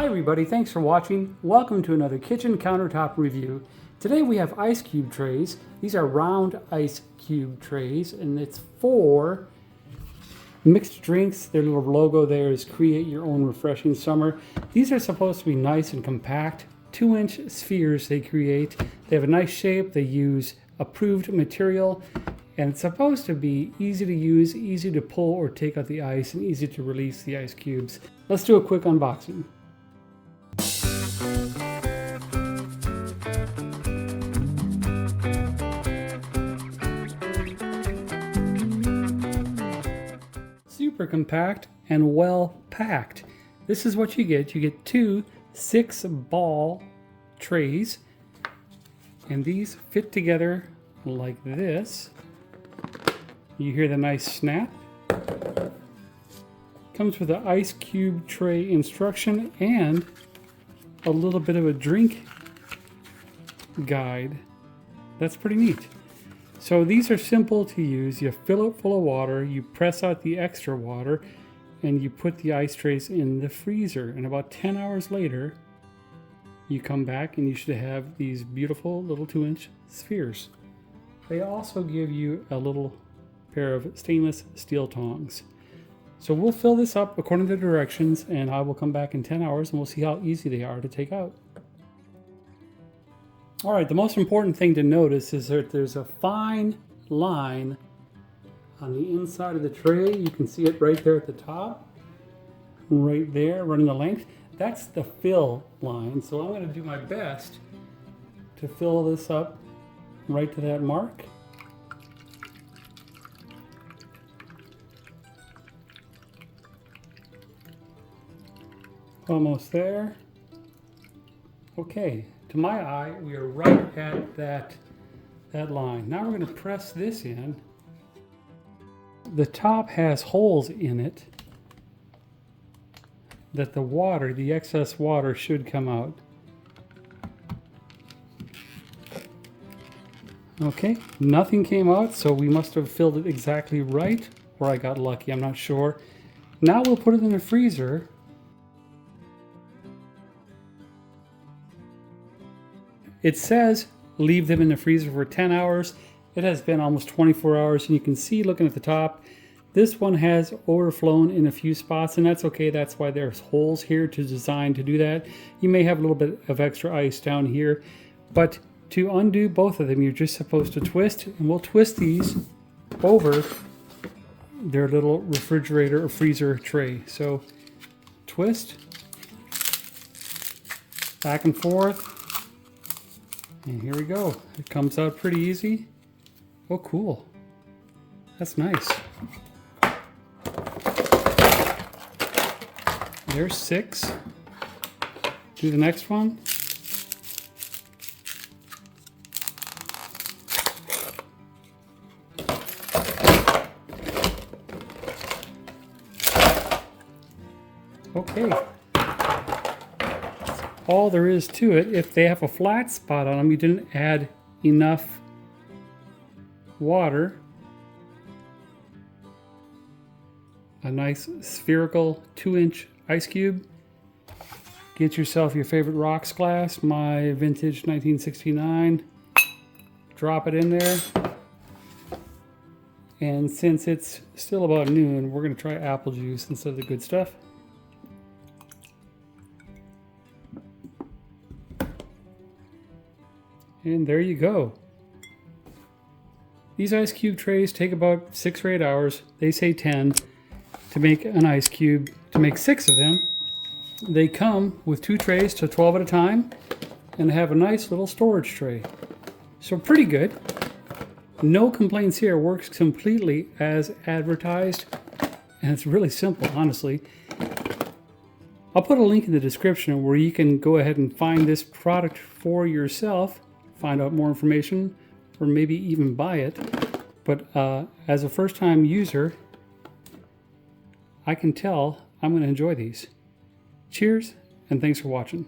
Hi everybody, thanks for watching. Welcome to another kitchen countertop review. Today we have ice cube trays. These are round ice cube trays and it's for mixed drinks. Their little logo there is create your own refreshing summer. These are supposed to be nice and compact, 2-inch spheres they create. They have a nice shape, they use approved material, and it's supposed to be easy to use, easy to pull or take out the ice, and easy to release the ice cubes. Let's do a quick unboxing. Super compact and well packed. This is what you get. You get two 6-ball trays, and these fit together like this. You hear the nice snap. Comes with an ice cube tray instruction and a little bit of a drink guide. That's pretty neat. So these are simple to use. You fill it full of water, you press out the extra water, and you put the ice trays in the freezer. And about 10 hours later, you come back and you should have these beautiful little 2-inch spheres. They also give you a little pair of stainless steel tongs. So we'll fill this up according to the directions, and I will come back in 10 hours and we'll see how easy they are to take out. All right, the most important thing to notice is that there's a fine line on the inside of the tray. You can see it right there at the top, right there, running the length. That's the fill line. So I'm going to do my best to fill this up right to that mark. Almost there. Okay, to my eye, we are right at that line. Now we're going to press this in. The top has holes in it that the water, the excess water, should come out. Okay, nothing came out, so we must have filled it exactly right, or I got lucky, I'm not sure. Now we'll put it in the freezer. It says leave them in the freezer for 10 hours. It has been almost 24 hours, and you can see, looking at the top, this one has overflown in a few spots, and that's okay. That's why there's holes here to design to do that. You may have a little bit of extra ice down here, but to undo both of them, you're just supposed to twist, and we'll twist these over their little refrigerator or freezer tray. So twist, back and forth. And here we go. It comes out pretty easy. Oh, cool. That's nice. There's 6. Do the next one. Okay. All there is to it. If they have a flat spot on them, you didn't add enough water. A nice spherical 2-inch ice cube. Get yourself your favorite rocks glass, my vintage 1969. Drop it in there. And since it's still about noon, we're going to try apple juice instead of the good stuff. And there you go. These ice cube trays take about 6 or 8 hours. They say 10 to make an ice cube. To make 6 of them, they come with 2 trays to 12 at a time and have a nice little storage tray. So pretty good. No complaints here. Works completely as advertised. And it's really simple, honestly. I'll put a link in the description where you can go ahead and find this product for yourself. Find out more information, or maybe even buy it. But as a first-time user, I can tell I'm going to enjoy these. Cheers, and thanks for watching.